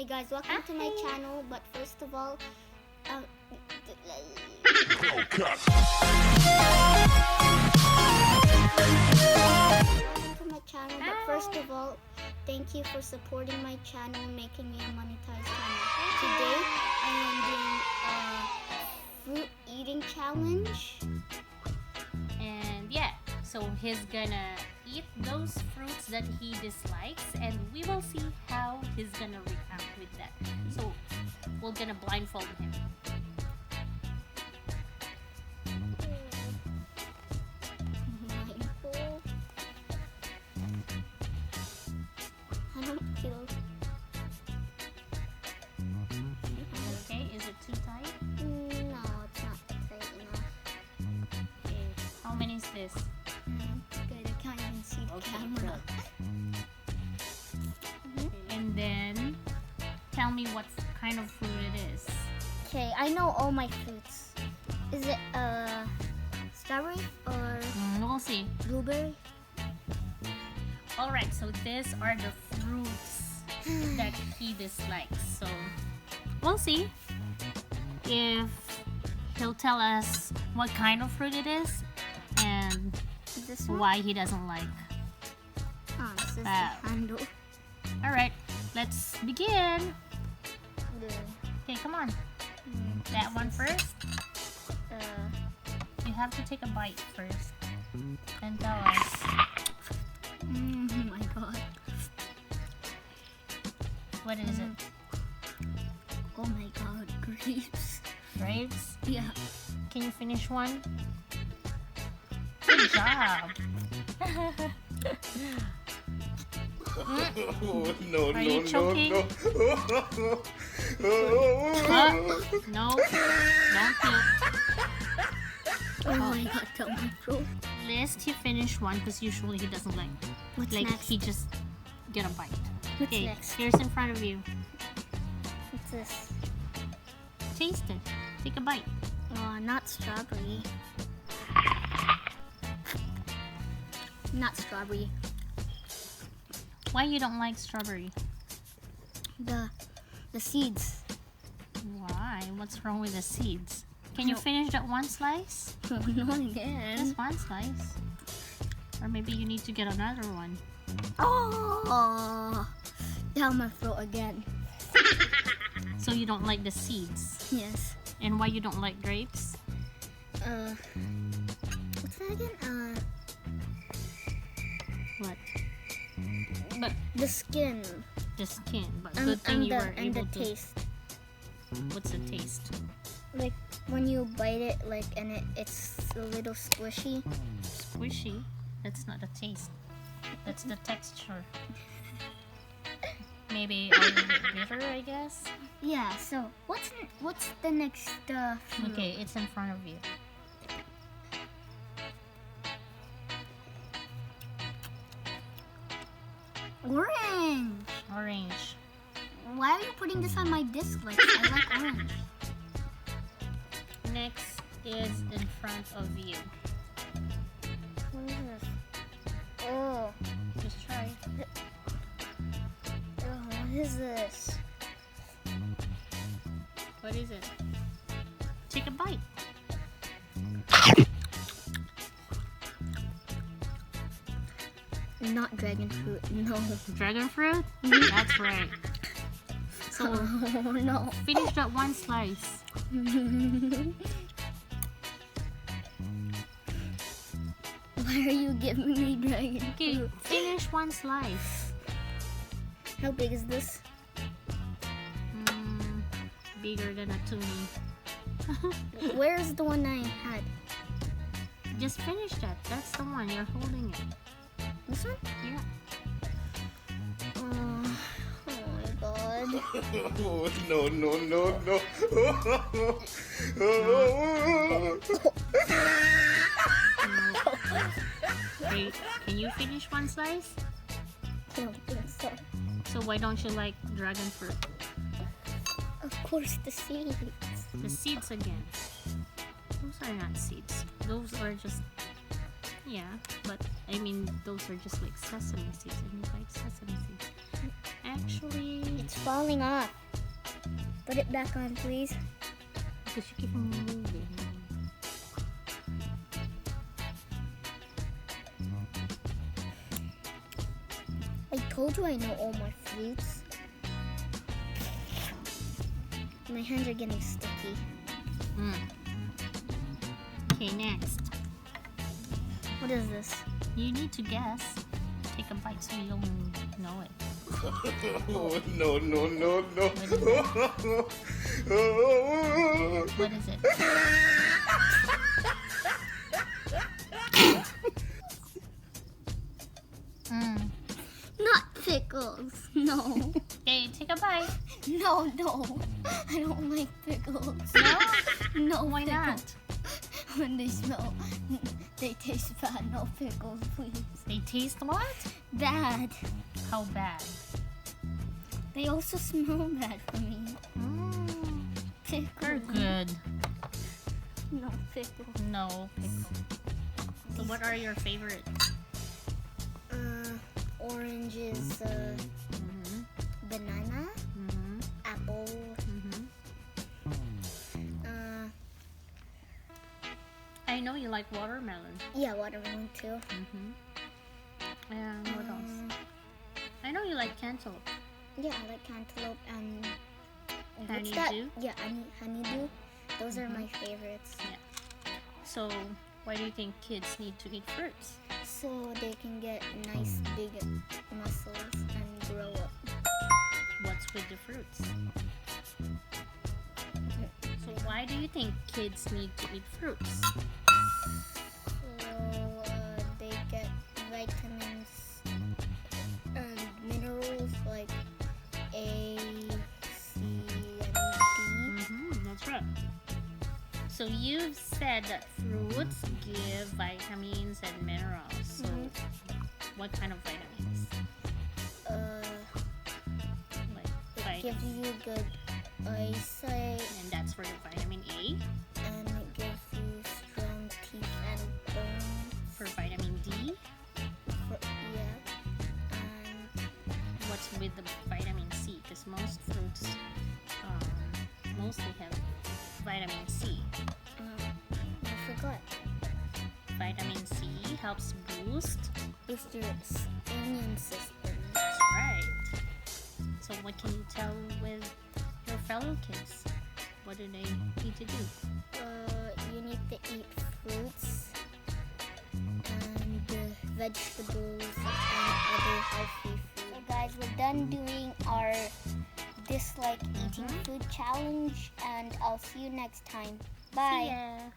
Hey guys, welcome to my channel. But first of all, welcome to my channel. But first of all, thank you for supporting my channel and making me a monetized channel. Today, I am doing a fruit eating challenge. And yeah, so he's gonna eat those fruits that he dislikes, and we will see how he's gonna react with that. So we're gonna blindfold him. Mindful. I don't feel. Okay, is it too tight? No, it's not tight enough. Okay, how many is this? Good, I can't even see the camera. Okay, and then tell me what kind of fruit it is. Okay, I know all my fruits. Is it strawberry or We'll see. blueberry? Alright, so these are the fruits that he dislikes. So we'll see if he'll tell us what kind of fruit it is and Is this one? why he doesn't like. Oh, this is the Wow. handle. Alright, let's begin. The, Okay, come on. That one first. uh, You have to take a bite first and tell us. oh my god. What is it? Oh my god, grapes. Grapes? Yeah. Can you finish one? Good job. No, Are you choking? no. No, don't puke. Oh my god, tell my throat. List he finished one because usually he doesn't like What's like next? he just get a bite. What's Okay, next? here's in front of you. What's this? Taste it. Take a bite. Not strawberry. Not strawberry. Why you don't like strawberry? The seeds. Why? What's wrong with the seeds? Can you finish that one slice? Not again. Just one slice. Or maybe you need to get another one. Oh, down my throat again. So you don't like the seeds. Yes. And why you don't like grapes? What's that again? What? But The skin the skin. But good thing you were and able the to. taste. What's the taste? Like when you bite it, like and it's a little squishy. Squishy. That's not the taste. That's the texture. Maybe a little bit bitter, I guess. Yeah. So what's the next fruit? Okay, it's in front of you. Orange. Orange. Why are you putting this on my disc? Like I like orange. Next is in front of you. What is this? Oh. Just try. Oh, what is this? What is it? Take a bite. Not dragon fruit. No. Dragon fruit? That's right. So Oh no. finish that one slice. Why are you giving me dragon Okay, fruit? finish one slice. How big is this? Bigger than a toonie. Where's the one I had? Just finish that. That's the one. You're holding it. This one? Yeah. Oh my god. No. Great. Can you finish one slice? I don't think so. So why don't you like dragon fruit? Of course, the seeds. The seeds again. Those are not seeds. Those are just, Yeah, but I mean, those are just like sesame seeds, and you like sesame seeds. Actually, It's falling off. Put it back on, please. because you keep moving. I told you I know all my fruits. My hands are getting sticky. Okay, next. What is this? You need to guess. Take a bite so you'll know it. Oh, no, no, no, no. What is it? Not pickles. No. Okay, take a bite. No. I don't like pickles. No? No, Why not? When they smell, they taste bad. No pickles, please. They taste what? Bad. How bad? They also smell bad for me. They're Pickles. good. No pickles. No pickle. So what are your favorite? Oranges, Mm-hmm. banana, Mm-hmm. apple, Mm-hmm. I know you like watermelon. yeah, watermelon too. Mm-hmm. And what else? I know you like cantaloupe. Yeah, I like cantaloupe and what's that? Honeydew? Yeah, honeydew. Those are my favorites. So why do you think kids need to eat fruits? So they can get nice big muscles and grow up. What's with the fruits? So why do you think kids need to eat fruits? So they get vitamins and minerals like A, C, and D. That's right. So you've said that fruits give vitamins and minerals. So what kind of vitamins? Like It gives you good eyesight and that's for the vitamin A. and it gives you strong teeth and bones. For vitamin D, Yeah. And what's with the vitamin C? Because most fruits mostly have vitamin C. I forgot. Vitamin C helps boost. Boost your immune system. That's right. So what can you tell with your fellow kids? What do they need to do? You need to eat fruits and vegetables and other healthy food. So guys, we're done doing our dislike eating food challenge and I'll see you next time. Bye. See ya.